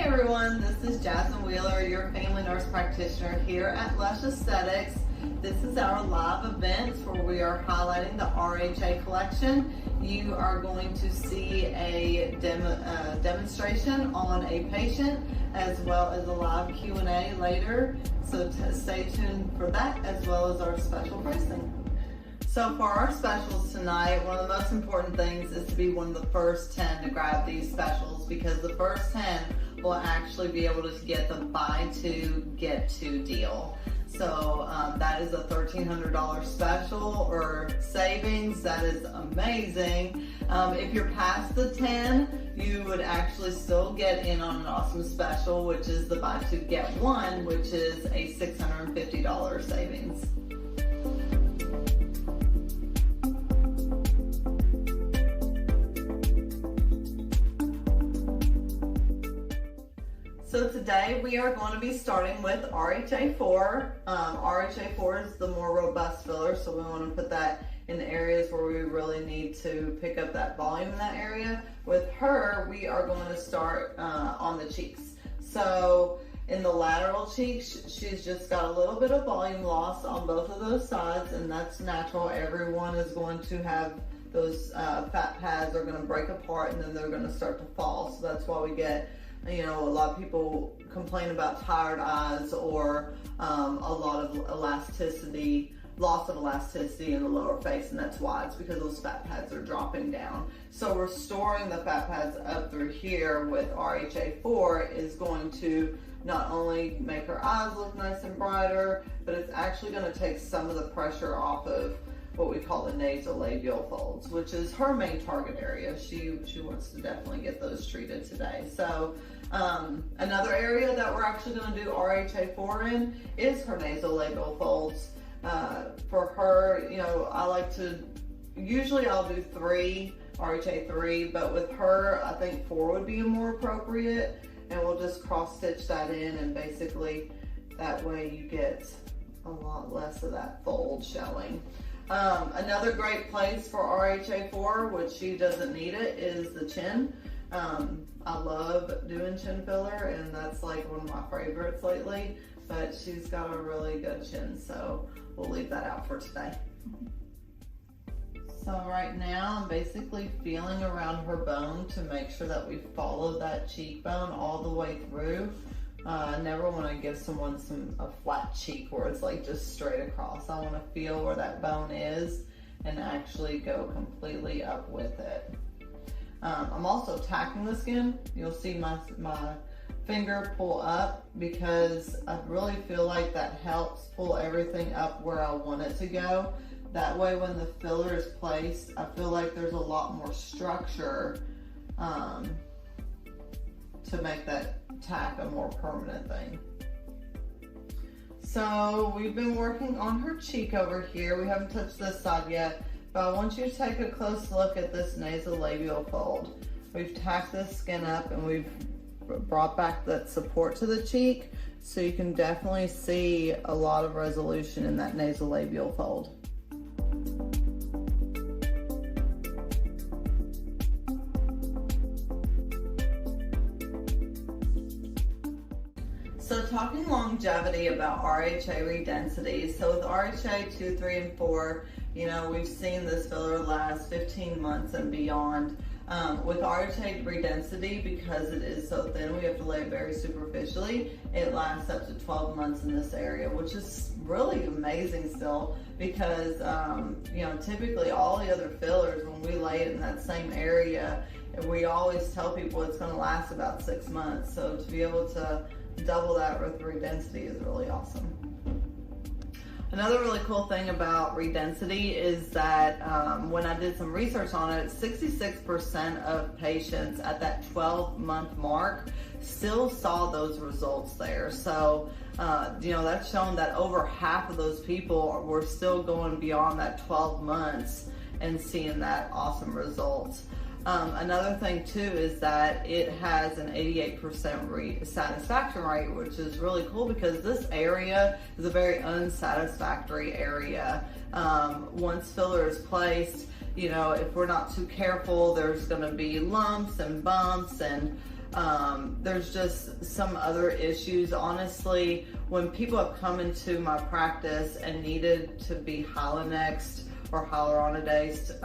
everyone, this is Jasmine Wheeler, your family nurse practitioner here at Lush Aesthetics. This is our live event where we are highlighting the RHA Collection. You are going to see a demonstration on a patient as well as a live Q&A later. So stay tuned for that as well as our special pricing. So for our specials tonight, one of the most important things is to be one of the first 10 to grab these specials, because the first 10 will actually be able to get the buy two, get two deal. So that is a $1,300 special or savings. That is amazing. If you're past the 10, you would actually still get in on an awesome special, which is the buy two, get one, which is a $650 savings. So today we are going to be starting with RHA 4. RHA 4 is the more robust filler, so we want to put that in the areas where we really need to pick up that volume in that area. With her, we are going to start on the cheeks. So in the lateral cheeks, she's just got a little bit of volume loss on both of those sides, and that's natural. Everyone is going to have those fat pads are going to break apart and then they're going to start to fall. So that's why we get, you know, a lot of people complain about tired eyes or a lot of elasticity, loss of elasticity in the lower face, and that's why. It's because those fat pads are dropping down. So restoring the fat pads up through here with RHA 4 is going to not only make her eyes look nice and brighter, but it's actually going to take some of the pressure off of what we call the nasolabial folds, which is her main target area. She wants to definitely get those treated today. So another area that we're actually going to do RHA 4 in is her nasolabial folds. For her, you know, I like to, usually I'll do 3, RHA 3, but with her, I think 4 would be more appropriate, and we'll just cross stitch that in, and basically that way you get a lot less of that fold showing. Another great place for RHA 4, which she doesn't need it, is the chin. I love doing chin filler, and that's like one of my favorites lately, but she's got a really good chin, so we'll leave that out for today. So right now I'm basically feeling around her bone to make sure that we follow that cheekbone all the way through. I never want to give someone a flat cheek where it's like just straight across. I want to feel where that bone is and actually go completely up with it. I'm also tacking the skin. You'll see my finger pull up because I really feel like that helps pull everything up where I want it to go. That way when the filler is placed, I feel like there's a lot more structure to make that tack a more permanent thing. So we've been working on her cheek over here. We haven't touched this side yet, but I want you to take a close look at this nasolabial fold. We've tacked this skin up and we've brought back that support to the cheek, so you can definitely see a lot of resolution in that nasolabial fold. So talking longevity about RHA Redensity, so with RHA 2, 3, and 4, you know, we've seen this filler last 15 months and beyond. With RHA Redensity, because it is so thin, we have to lay it very superficially. It lasts up to 12 months in this area, which is really amazing still, because you know, typically all the other fillers, when we lay it in that same area, we always tell people it's going to last about 6 months. So to be able to double that with Redensity is really awesome. Another really cool thing about Redensity is that when I did some research on it, 66% of patients at that 12-month mark still saw those results there. So, you know, that's shown that over half of those people were still going beyond that 12 months and seeing that awesome results. Another thing too is that it has an 88% satisfaction rate, which is really cool because this area is a very unsatisfactory area. Once filler is placed, you know, if we're not too careful, there's going to be lumps and bumps and There's just some other issues. Honestly, when people have come into my practice and needed to be Hyalonexed or hyaluronidased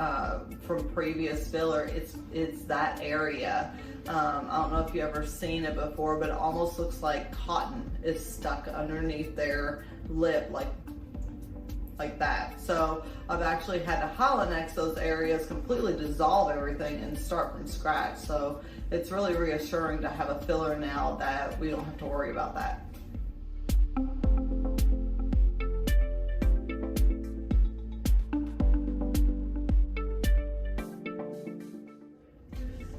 from previous filler, it's that area. I don't know if you ever seen it before, but it almost looks like cotton is stuck underneath their lip, like that. So I've actually had to Hyalonex those areas, completely dissolve everything and start from scratch. So it's really reassuring to have a filler now that we don't have to worry about that.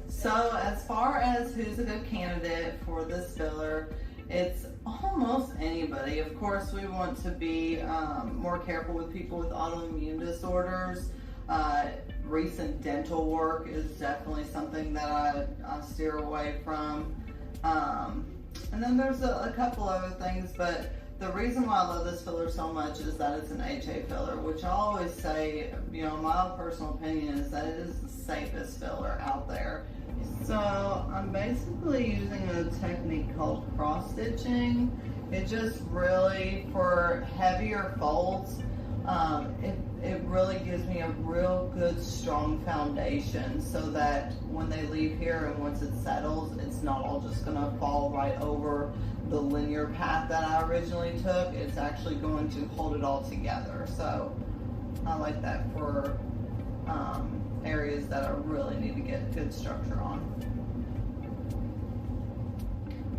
So as far as who's a good candidate for this filler, it's almost anybody. Of course, we want to be more careful with people with autoimmune disorders. Recent dental work is definitely something that I steer away from. And then there's a couple other things, but the reason why I love this filler so much is that it's an HA filler, which I always say, you know, my personal opinion is that it is the safest filler out there. So I'm basically using a technique called cross stitching. It just really, for heavier folds, it really gives me a real good strong foundation so that when they leave here and once it settles, it's not all just gonna fall right over the linear path that I originally took. It's actually going to hold it all together. So I like that for areas that I really need to get good structure on.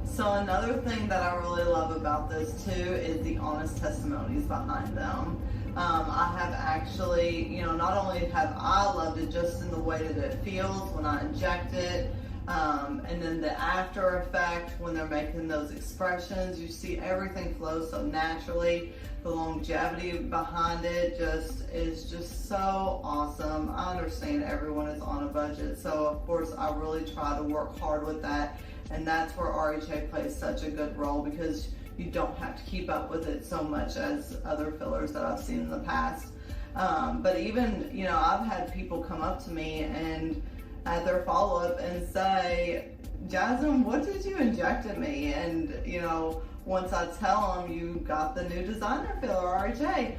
So another thing that I really love about this too is the honest testimonies behind them. I have actually, you know, not only have I loved it just in the way that it feels when I inject it, and then the after effect when they're making those expressions, you see everything flow so naturally. The longevity behind it is just so awesome. I understand everyone is on a budget, so of course I really try to work hard with that, and that's where RHA plays such a good role because you don't have to keep up with it so much as other fillers that I've seen in the past. But even, you know, I've had people come up to me and at their follow-up and say, Jasmine, what did you inject in me? And, you know, once I tell them you got the new designer filler, RHA,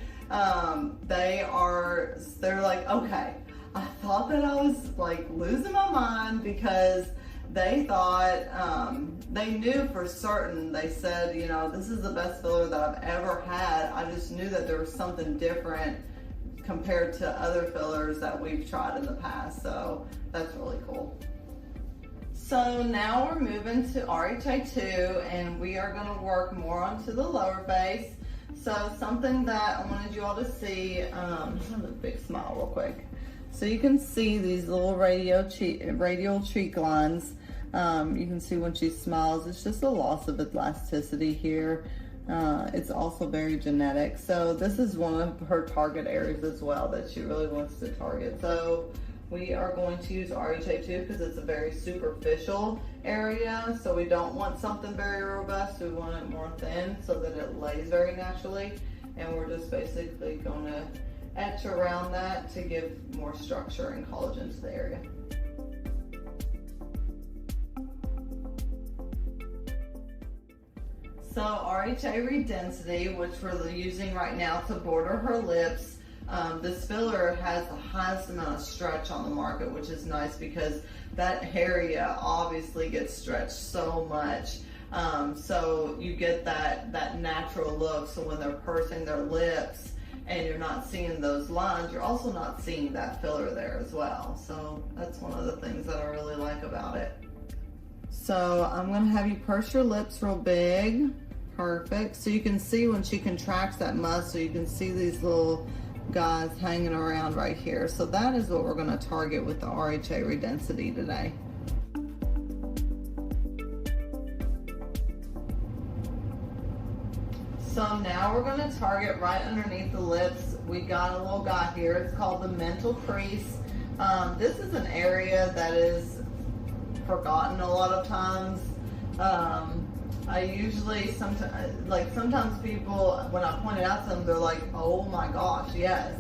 they're like, okay, I thought that I was like losing my mind because they thought, they knew for certain, they said, you know, this is the best filler that I've ever had. I just knew that there was something different compared to other fillers that we've tried in the past. So that's really cool. So now we're moving to RHA 2 and we are going to work more onto the lower face. So something that I wanted you all to see, have a big smile real quick. So you can see these little radial cheek lines. You can see when she smiles, it's just a loss of elasticity here. It's also very genetic. So this is one of her target areas as well that she really wants to target. So we are going to use RHA 2 because it's a very superficial area. So we don't want something very robust. We want it more thin so that it lays very naturally. And we're just basically going to etch around that to give more structure and collagen to the area. So RHA Redensity, which we're using right now to border her lips, this filler has the highest amount of stretch on the market, which is nice because that area obviously gets stretched so much. So you get that natural look. So when they're pursing their lips and you're not seeing those lines, you're also not seeing that filler there as well. So that's one of the things that I really like about it. So I'm gonna have you purse your lips real big. Perfect. So you can see when she contracts that muscle, you can see these little guys hanging around right here. So that is what we're gonna target with the RHA Redensity today. So now we're gonna target right underneath the lips. We got a little guy here. It's called the mental crease. This is an area that is forgotten a lot of times. I usually sometimes people, when I point it out to them, they're like, oh my gosh, yes.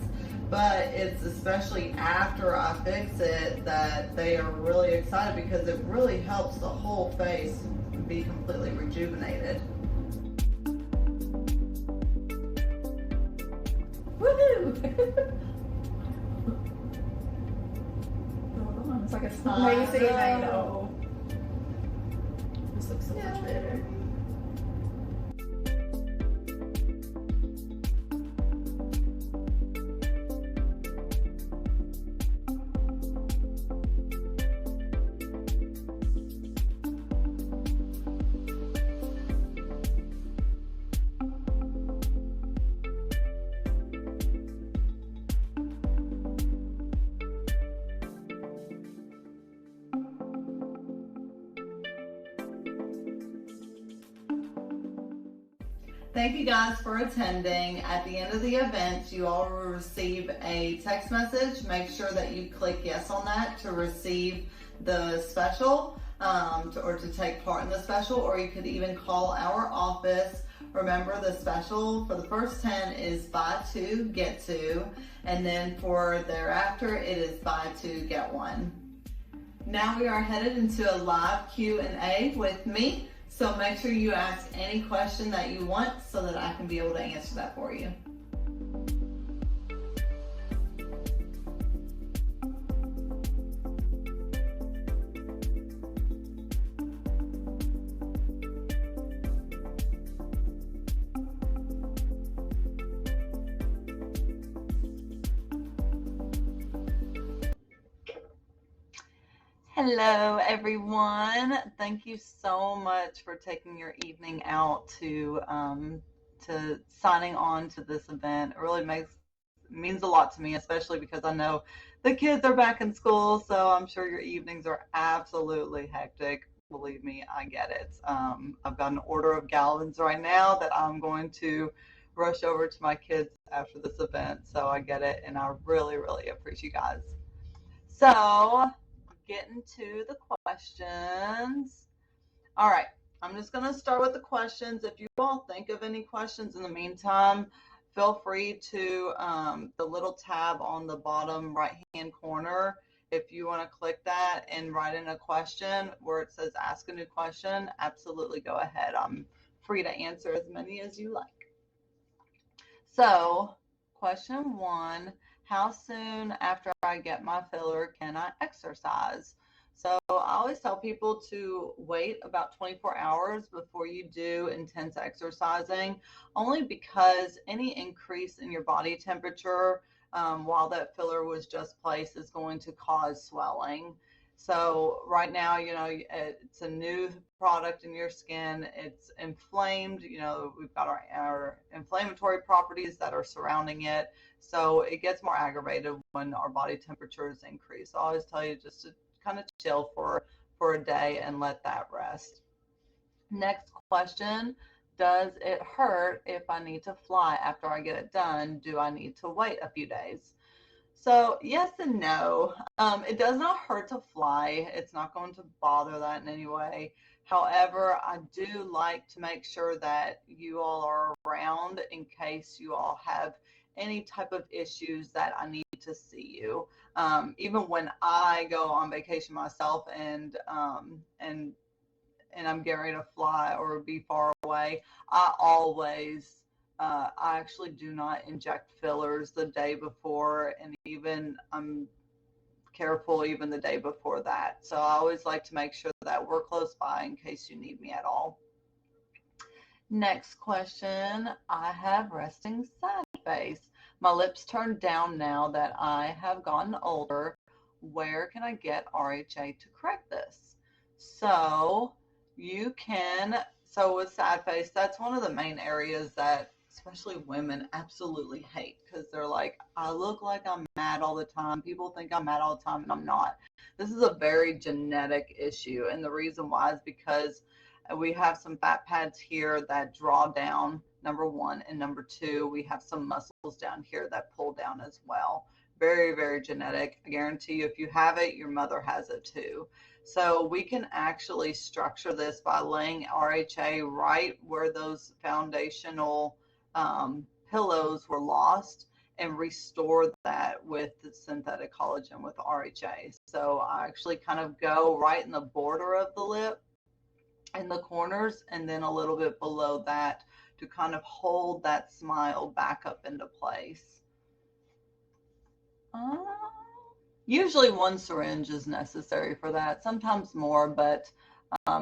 but it's especially after I fix it that they are really excited because it really helps the whole face be completely rejuvenated. Woohoo! It's like a amazing, I know. This looks so much better. Thank you guys for attending. At the end of the event, you all will receive a text message. Make sure that you click yes on that to receive the special or to take part in the special, or you could even call our office. Remember, the special for the first 10 is buy two, get two, and then for thereafter, it is buy two, get one. Now we are headed into a live Q&A with me. So make sure you ask any question that you want so that I can be able to answer that for you. Hello, everyone. Thank you so much for taking your evening out to signing on to this event. It really means a lot to me, especially because I know the kids are back in school, so I'm sure your evenings are absolutely hectic. Believe me, I get it. I've got an order of gallons right now that I'm going to rush over to my kids after this event, so I get it, and I really, really appreciate you guys. So, getting to the questions. All right, I'm just going to start with the questions. If you all think of any questions in the meantime, feel free to the little tab on the bottom right hand corner. If you want to click that and write in a question where it says ask a new question, absolutely go ahead. I'm free to answer as many as you like. So, question 1, how soon after I get my filler can I exercise? So I always tell people to wait about 24 hours before you do intense exercising, only because any increase in your body temperature while that filler was just placed is going to cause swelling. So right now, you know, it's a new product in your skin. It's inflamed. You know, we've got our inflammatory properties that are surrounding it. So it gets more aggravated when our body temperatures increase. So I always tell you just to kind of chill for a day and let that rest. Next question. Does it hurt if I need to fly after I get it done? Do I need to wait a few days? So yes and no. It does not hurt to fly. It's not going to bother that in any way. However, I do like to make sure that you all are around in case you all have any type of issues that I need to see you. Even when I go on vacation myself and I'm getting ready to fly or be far away, I actually do not inject fillers the day before, and even I'm careful even the day before that. So I always like to make sure that we're close by in case you need me at all. Next question. I have resting sad face. My lips turn down now that I have gotten older. Where can I get RHA to correct this? So with sad face, that's one of the main areas that especially women absolutely hate, because they're like, I look like I'm mad all the time. People think I'm mad all the time, and I'm not. This is a very genetic issue, and the reason why is because we have some fat pads here that draw down, number one, and number two, we have some muscles down here that pull down as well. Very, very genetic. I guarantee you, if you have it, your mother has it too. So we can actually structure this by laying RHA right where those foundational pillows were lost, and restore that with the synthetic collagen with RHA. So I actually kind of go right in the border of the lip, in the corners, and then a little bit below that to kind of hold that smile back up into place. Usually one syringe is necessary for that, sometimes more, but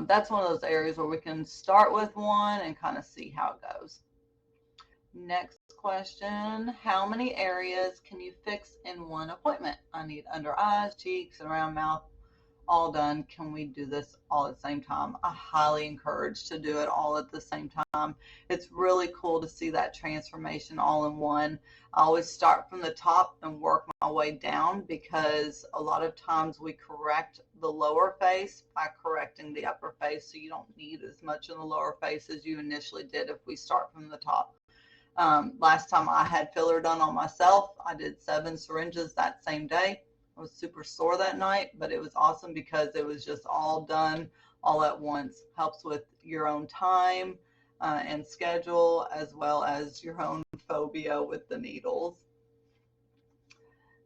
that's one of those areas where we can start with one and kind of see how it goes. Next question, how many areas can you fix in one appointment? I need under eyes, cheeks, and around mouth all done. Can we do this all at the same time? I highly encourage to do it all at the same time. It's really cool to see that transformation all in one. I always start from the top and work my way down, because a lot of times we correct the lower face by correcting the upper face, so you don't need as much in the lower face as you initially did if we start from the top. Last time I had filler done on myself, I did 7 syringes that same day. I was super sore that night, but it was awesome because it was just all done all at once. Helps with your own time and schedule, as well as your own phobia with the needles.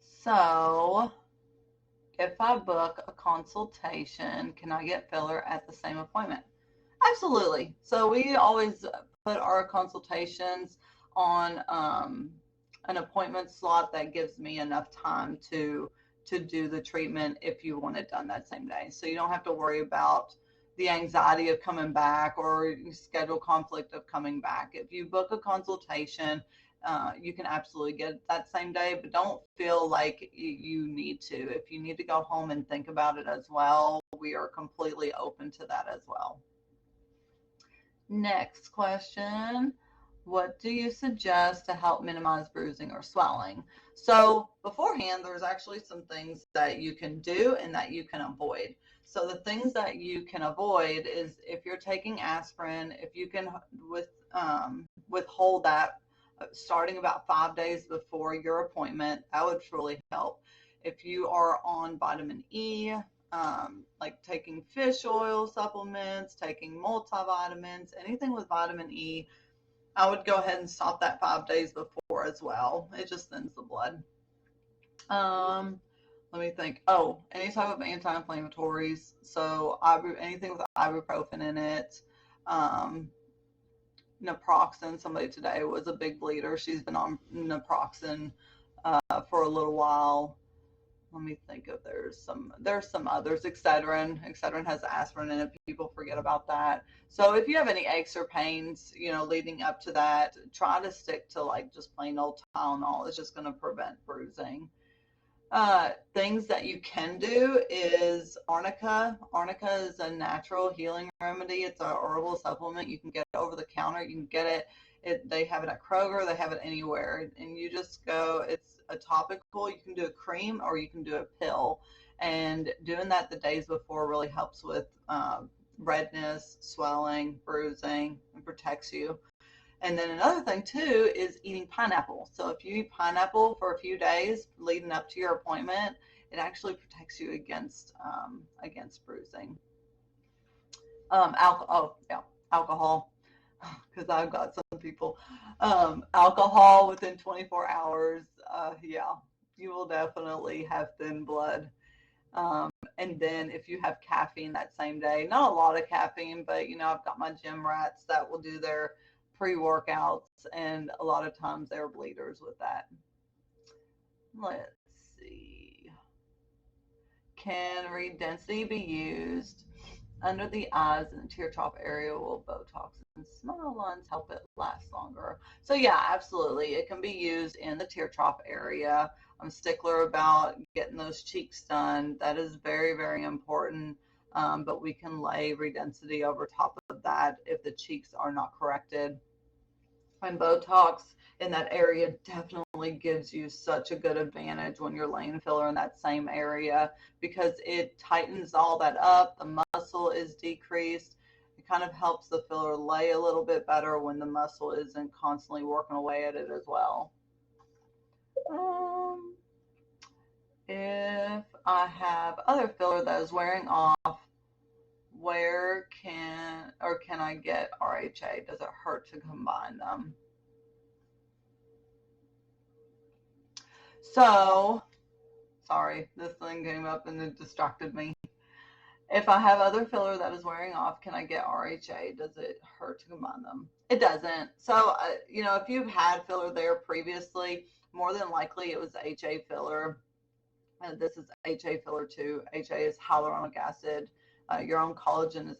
So if I book a consultation, can I get filler at the same appointment? Absolutely. So we always put our consultations on an appointment slot that gives me enough time to do the treatment if you want it done that same day. So you don't have to worry about the anxiety of coming back or schedule conflict of coming back. If you book a consultation, you can absolutely get it that same day, but don't feel like you need to. If you need to go home and think about it as well, we are completely open to that as well. Next question. What do you suggest to help minimize bruising or swelling? So beforehand, there's actually some things that you can do and that you can avoid. So the things that you can avoid is if you're taking aspirin, if you can withhold that starting about 5 days before your appointment, that would truly help. If you are on vitamin E, like taking fish oil supplements, taking multivitamins, anything with vitamin E, I would go ahead and stop that 5 days before as well. It just thins the blood. Let me think. Oh, any type of anti-inflammatories. So anything with ibuprofen in it. Naproxen. Somebody today was a big bleeder. She's been on naproxen for a little while. Let me think if there's some others. Excedrin has aspirin in it. People forget about that. So if you have any aches or pains, leading up to that, try to stick to like just plain old Tylenol. It's just going to prevent bruising. Things that you can do is arnica. Arnica is a natural healing remedy. It's a herbal supplement. You can get it over the counter. You can get it. They have it at Kroger. They have it anywhere. And you just go, it's a topical. You can do a cream or you can do a pill. And doing that the days before really helps with redness, swelling, bruising, and protects you. And then another thing too is eating pineapple. So if you eat pineapple for a few days leading up to your appointment, it actually protects you against bruising. Alcohol, because I've got some people. Alcohol within 24 hours, you will definitely have thin blood. And then if you have caffeine that same day, not a lot of caffeine, but I've got my gym rats that will do their pre-workouts, and a lot of times they're bleeders with that. Let's see. Can Redensity be used under the eyes and the tear trough area? Will Botox and smile lines help it last longer? So yeah, absolutely. It can be used in the tear trough area. I'm a stickler about getting those cheeks done. That is very, very important. But we can lay Redensity over top of that if the cheeks are not corrected. And Botox in that area definitely gives you such a good advantage when you're laying filler in that same area, because it tightens all that up. The muscle is decreased. It kind of helps the filler lay a little bit better when the muscle isn't constantly working away at it as well. If I have other filler that is wearing off, where can I get RHA? Does it hurt to combine them? So, sorry, this thing came up and it distracted me. If I have other filler that is wearing off, can I get RHA? Does it hurt to combine them? It doesn't. So, you know, if you've had filler there previously, more than likely it was HA filler. This is HA filler too. HA is hyaluronic acid. Your own collagen is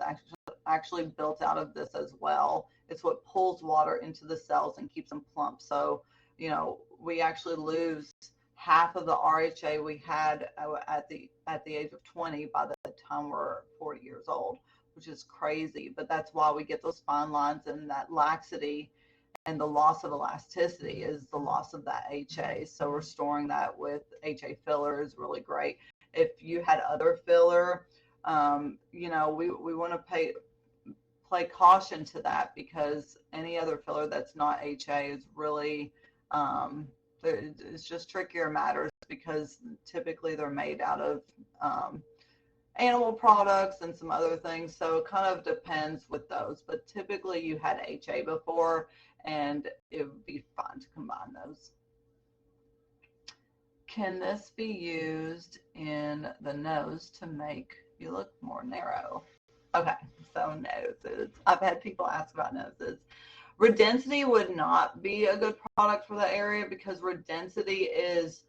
actually built out of this as well. It's what pulls water into the cells and keeps them plump. So, you know, we actually lose half of the RHA we had at the age of 20 by the time we're 40 years old, which is crazy. But that's why we get those fine lines and that laxity, and the loss of elasticity is the loss of that HA. So restoring that with HA filler is really great. If you had other filler, you know, we want to play caution to that, because any other filler that's not HA is really, it's just trickier matters, because typically they're made out of animal products and some other things. So it kind of depends with those. But typically you had HA before, and it would be fun to combine those. Can this be used in the nose to make you look more narrow? Okay, so noses. I've had people ask about noses. Redensity would not be a good product for that area, because Redensity is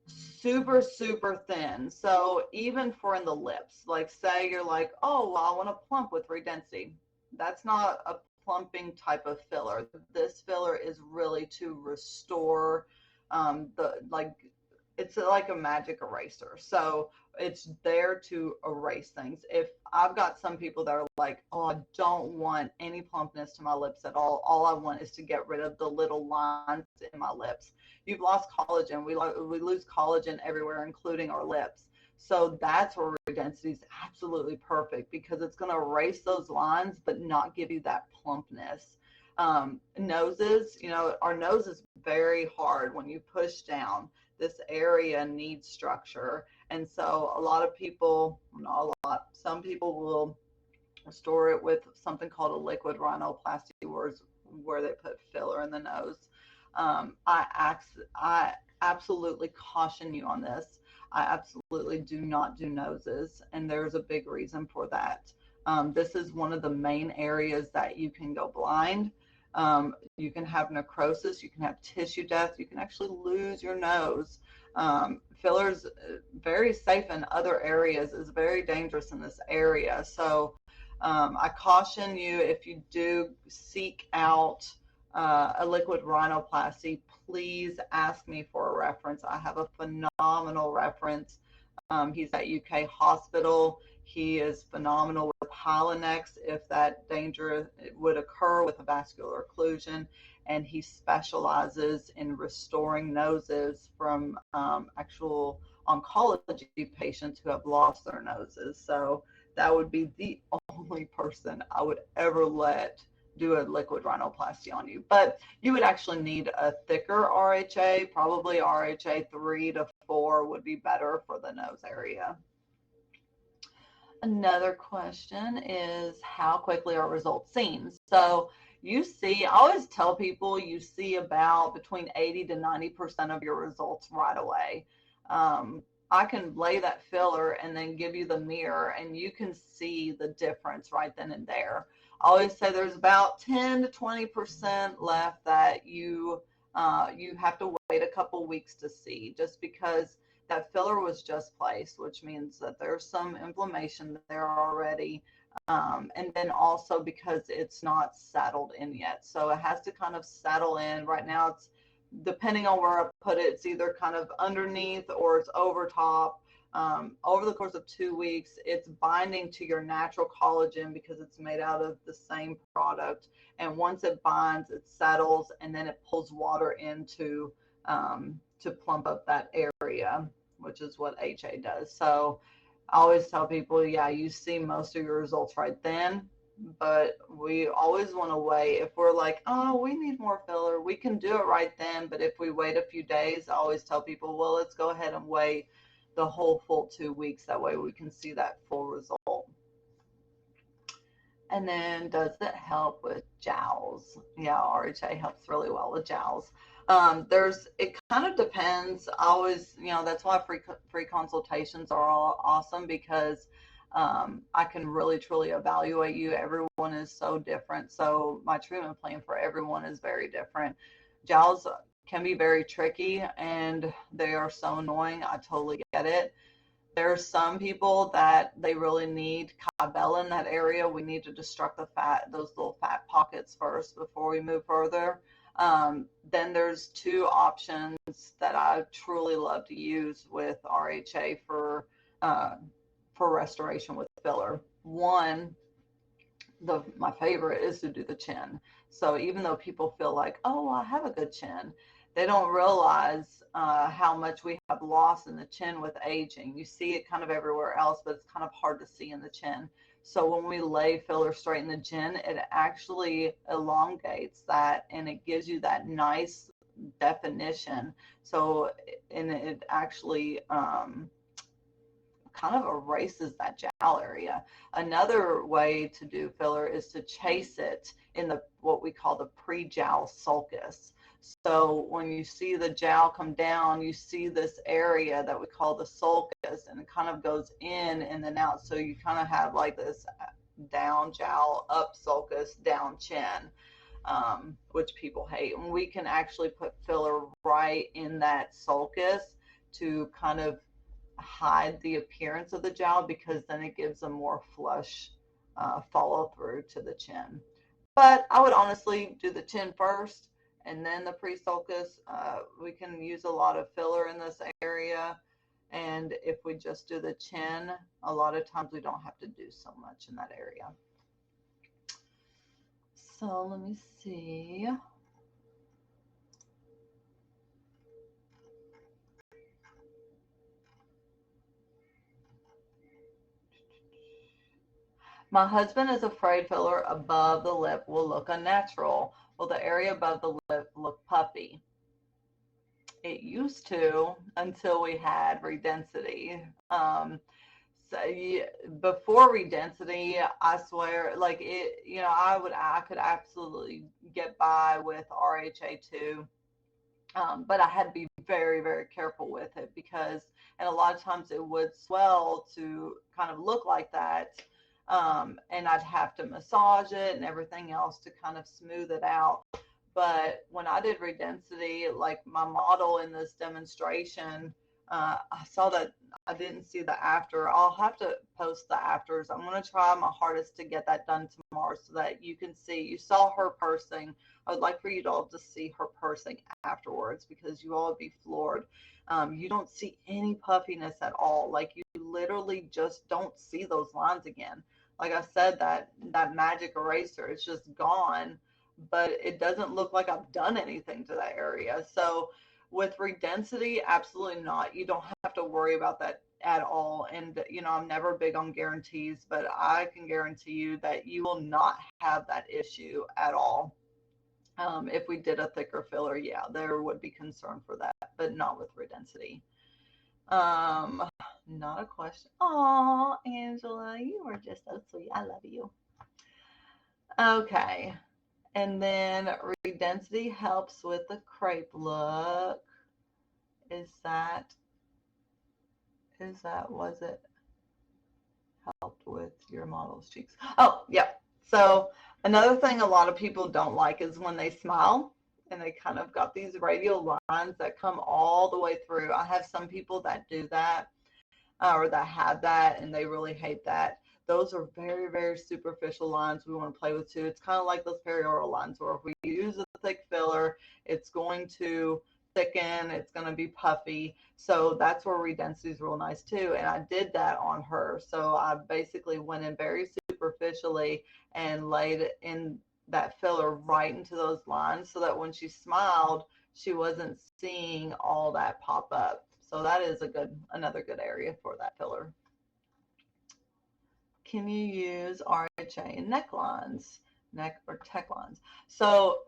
super, super thin. So even for in the lips, like say you're like, oh, well, I want to plump with Redensity. That's not a plumping type of filler. This filler is really to restore it's like a magic eraser. So it's there to erase things. If I've got some people that are like, oh, I don't want any plumpness to my lips at all I want is to get rid of the little lines in my lips. You've lost collagen. We lose collagen everywhere, including our lips. So that's where Redensity is absolutely perfect, because it's going to erase those lines but not give you that plumpness. Noses, you know, our nose is very hard when you push down. This area needs structure. And so a lot of people, not a lot, some people will restore it with something called a liquid rhinoplasty, where they put filler in the nose. I absolutely caution you on this. I absolutely do not do noses, and there's a big reason for that. This is one of the main areas that you can go blind. You can have necrosis, you can have tissue death, you can actually lose your nose. Fillers very safe in other areas, is very dangerous in this area. So I caution you, if you do seek out a liquid rhinoplasty, please ask me for a reference. I have a phenomenal reference. He's at UK Hospital. He is phenomenal with Hylenex if that danger would occur with a vascular occlusion, and he specializes in restoring noses from actual oncology patients who have lost their noses. So that would be the only person I would ever let do a liquid rhinoplasty on you. But you would actually need a thicker RHA, probably RHA 3 to 4 would be better for the nose area. Another question is, how quickly are results seen? So you see, I always tell people you see about between 80 to 90% of your results right away. I can lay that filler and then give you the mirror, and you can see the difference right then and there. I always say there's about 10 to 20% left that you have to wait a couple weeks to see, just because that filler was just placed, which means that there's some inflammation there already. And then also because it's not settled in yet. So it has to kind of settle in. Right now, it's depending on where I put it, it's either kind of underneath or it's over top. Over the course of 2 weeks, it's binding to your natural collagen because it's made out of the same product. And once it binds, it settles, and then it pulls water into to plump up that area, which is what HA does. So I always tell people, yeah, you see most of your results right then, but we always want to wait. If we're like, oh, we need more filler, we can do it right then. But if we wait a few days, I always tell people, well, let's go ahead and wait the whole full 2 weeks. That way we can see that full result. And then does it help with jowls? Yeah, RHA helps really well with jowls. It kind of depends. I always, that's why free consultations are all awesome, because I can really truly evaluate you. Everyone is so different. So my treatment plan for everyone is very different. Jowls can be very tricky and they are so annoying. I totally get it. There's some people that they really need Kybella in that area. We need to destruct the fat, those little fat pockets first before we move further. Then there's two options that I truly love to use with RHA uh, for restoration with filler. One, my favorite is to do the chin. So even though people feel like, oh, I have a good chin, they don't realize how much we have lost in the chin with aging. You see it kind of everywhere else, but it's kind of hard to see in the chin. So when we lay filler straight in the chin, it actually elongates that and it gives you that nice definition. So, and it actually kind of erases that jowl area. Another way to do filler is to chase it in the what we call the pre-jowl sulcus. So when you see the jowl come down, you see this area that we call the sulcus, and it kind of goes in and then out. So you kind of have like this down jowl, up sulcus, down chin, which people hate. And we can actually put filler right in that sulcus to kind of hide the appearance of the jowl, because then it gives a more flush follow through to the chin. But I would honestly do the chin first and then the pre-sulcus. We can use a lot of filler in this area, and if we just do the chin, a lot of times we don't have to do so much in that area. So let me see. My husband is afraid filler above the lip will look unnatural. Will the area above the lip look puffy? It used to, until we had Redensity. Before Redensity, I swear, like it, I could absolutely get by with RHA 2. But I had to be very, very careful with it, because, and a lot of times it would swell to kind of look like that. And I'd have to massage it and everything else to kind of smooth it out. But when I did Redensity, like my model in this demonstration, I saw that I didn't see the after. I'll have to post the afters. I'm going to try my hardest to get that done tomorrow so that you can see. You saw her pursing. I would like for you to all to see her pursing afterwards, because you all would be floored. You don't see any puffiness at all. Like you literally just don't see those lines again. Like I said, that magic eraser, it's just gone, but it doesn't look like I've done anything to that area. So with Redensity, absolutely not. You don't have to worry about that at all. And, I'm never big on guarantees, but I can guarantee you that you will not have that issue at all. If we did a thicker filler, yeah, there would be concern for that, but not with Redensity. Not a question. Oh, Angela, you are just so sweet. I love you. Okay. And then Redensity helps with the crepe look. Was it helped with your model's cheeks? Oh, yeah. So another thing a lot of people don't like is when they smile and they kind of got these radial lines that come all the way through. I have some people that do that or that have that, and they really hate that. Those are very, very superficial lines we want to play with too. It's kind of like those perioral lines where if we use a thick filler, it's going to thicken, it's going to be puffy. So that's where Redensity is real nice too. And I did that on her. So I basically went in very superficially and laid in that filler right into those lines so that when she smiled, she wasn't seeing all that pop up. So that is another good area for that filler. Can you use RHA in necklines, neck or tech lines? So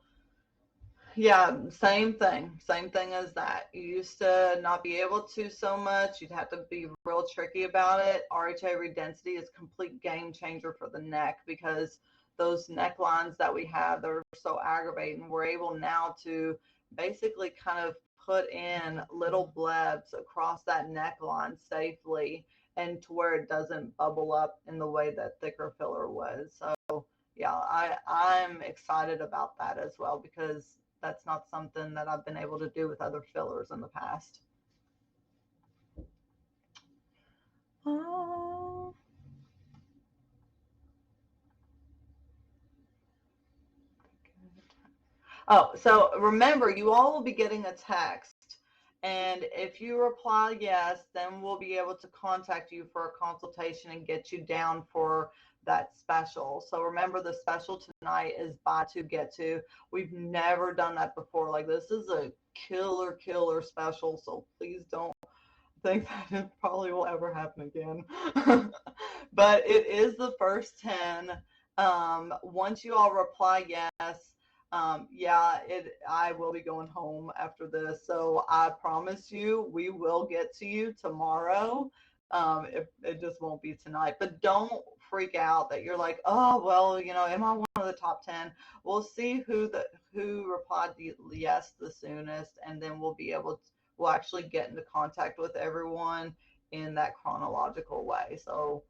Yeah, same thing as that. You used to not be able to so much. You'd have to be real tricky about it. RHA Redensity is a complete game changer for the neck because those necklines that we have, they're so aggravating. We're able now to basically kind of put in little blebs across that neckline safely and to where it doesn't bubble up in the way that thicker filler was. So yeah, I'm excited about that as well because that's not something that I've been able to do with other fillers in the past. Oh, oh, so remember, you all will be getting a text. And if you reply yes, then we'll be able to contact you for a consultation and get you down for that special. So remember, the special tonight is buy two, get two. We've never done that before. Like, this is a killer special. So please don't think that it probably will ever happen again. But it is the first 10. Once you all reply yes, yeah, I will be going home after this. So I promise you, we will get to you tomorrow. It just won't be tonight. But don't freak out that you're like, oh well, am I one of the top 10? We'll see who replied yes the soonest, and then we'll actually get into contact with everyone in that chronological way. So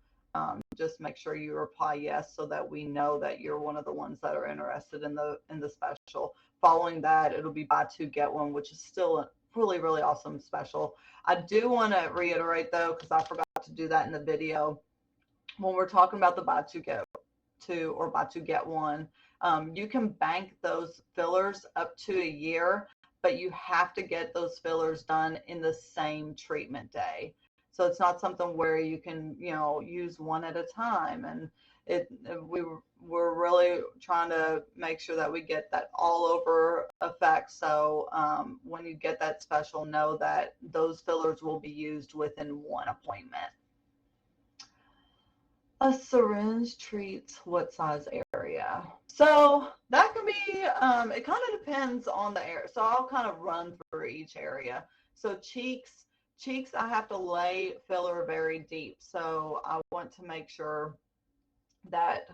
just make sure you reply yes so that we know that you're one of the ones that are interested in the special. Following that, it'll be buy two get one, which is still a really awesome special. I do want to reiterate though, because I forgot to do that in the video, when we're talking about the buy two get two or buy two get one, you can bank those fillers up to a year, but you have to get those fillers done in the same treatment day. So it's not something where you can, use one at a time. And we're really trying to make sure that we get that all over effect. So when you get that special, know that those fillers will be used within one appointment. A syringe treats what size area? So that can be, it kind of depends on the area. So I'll kind of run through each area. So cheeks, I have to lay filler very deep. So I want to make sure that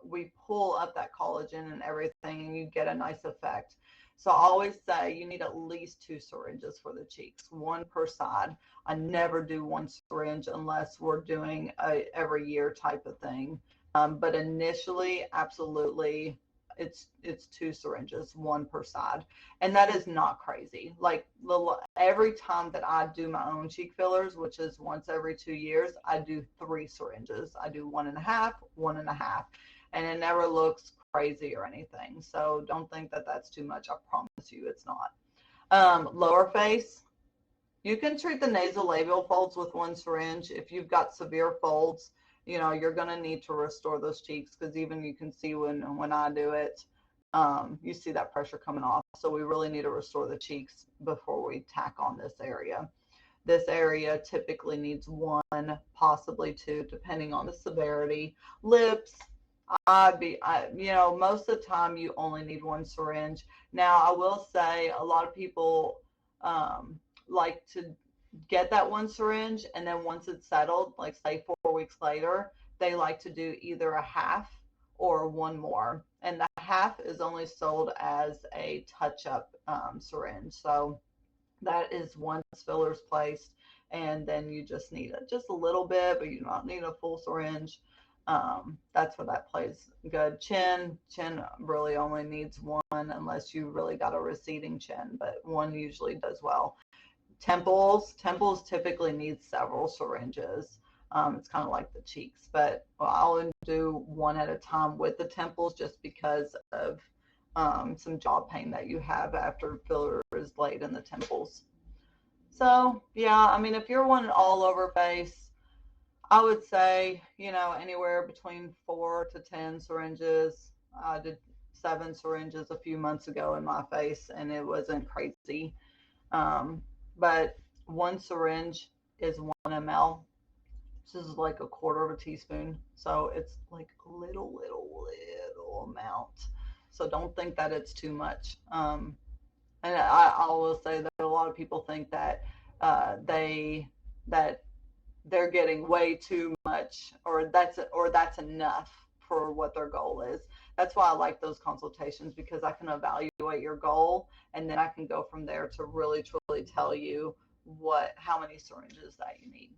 we pull up that collagen and everything and you get a nice effect. So I always say you need at least 2 syringes for the cheeks, one per side. I never do one syringe unless we're doing a every year type of thing. But initially, absolutely, it's 2 syringes, one per side, and that is not crazy. Like every time that I do my own cheek fillers, which is once every 2 years, I do 3 syringes. I do 1.5, 1.5, and it never looks crazy or anything. So don't think that that's too much. I promise you, it's not. Lower face, you can treat the nasolabial folds with one syringe. If you've got severe folds, you're going to need to restore those cheeks because even you can see when I do it, you see that pressure coming off. So we really need to restore the cheeks before we tack on this area. This area typically needs 1, possibly 2, depending on the severity. Lips, most of the time you only need 1 syringe. Now, I will say a lot of people like to get that 1 syringe, and then once it's settled, like say 4 weeks later, they like to do either a half or 1 more. And the half is only sold as a touch-up syringe. So that is once filler's placed, and then you just need just a little bit, but you don't need a full syringe. That's where that plays good. Chin really only needs 1 unless you really got a receding chin, but 1 usually does well. Temples typically need several syringes. It's kind of like the cheeks, but I'll do 1 at a time with the temples just because of some jaw pain that you have after filler is laid in the temples. So yeah, I mean, if you're wanting all over face, I would say, anywhere between 4 to 10 syringes. I did 7 syringes a few months ago in my face, and it wasn't crazy. But 1 syringe is 1 ml. This is like a quarter of a teaspoon. So it's like a little amount. So don't think that it's too much. And I will say that a lot of people think that that they're getting way too much, or that's enough for what their goal is. That's why I like those consultations, because I can evaluate your goal, and then I can go from there to really truly tell you how many syringes that you need.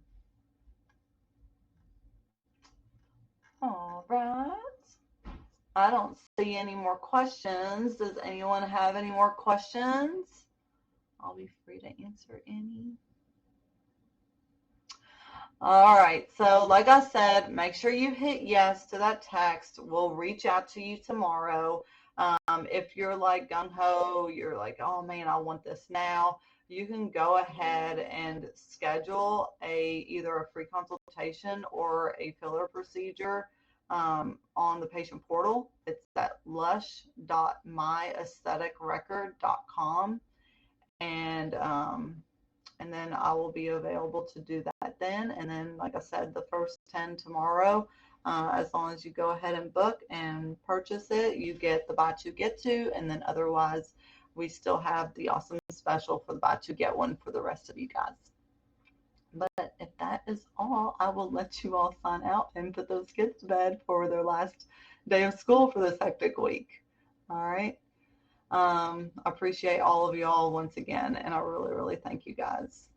All right. I don't see any more questions. Does anyone have any more questions? I'll be free to answer any. All right. So, like I said, make sure you hit yes to that text. We'll reach out to you tomorrow. If you're like gung ho, you're like, oh man, I want this now. You can go ahead and schedule either a free consultation or a filler procedure on the patient portal. It's at lush.myaestheticrecord.com, and and then I will be available to do that then. And then, like I said, the first 10 tomorrow, as long as you go ahead and book and purchase it, you get the buy two, get two. And then otherwise, we still have the awesome special for the buy two, get one for the rest of you guys. But if that is all, I will let you all sign out and put those kids to bed for their last day of school for this hectic week. All right. I appreciate all of y'all once again, and I really, really thank you guys.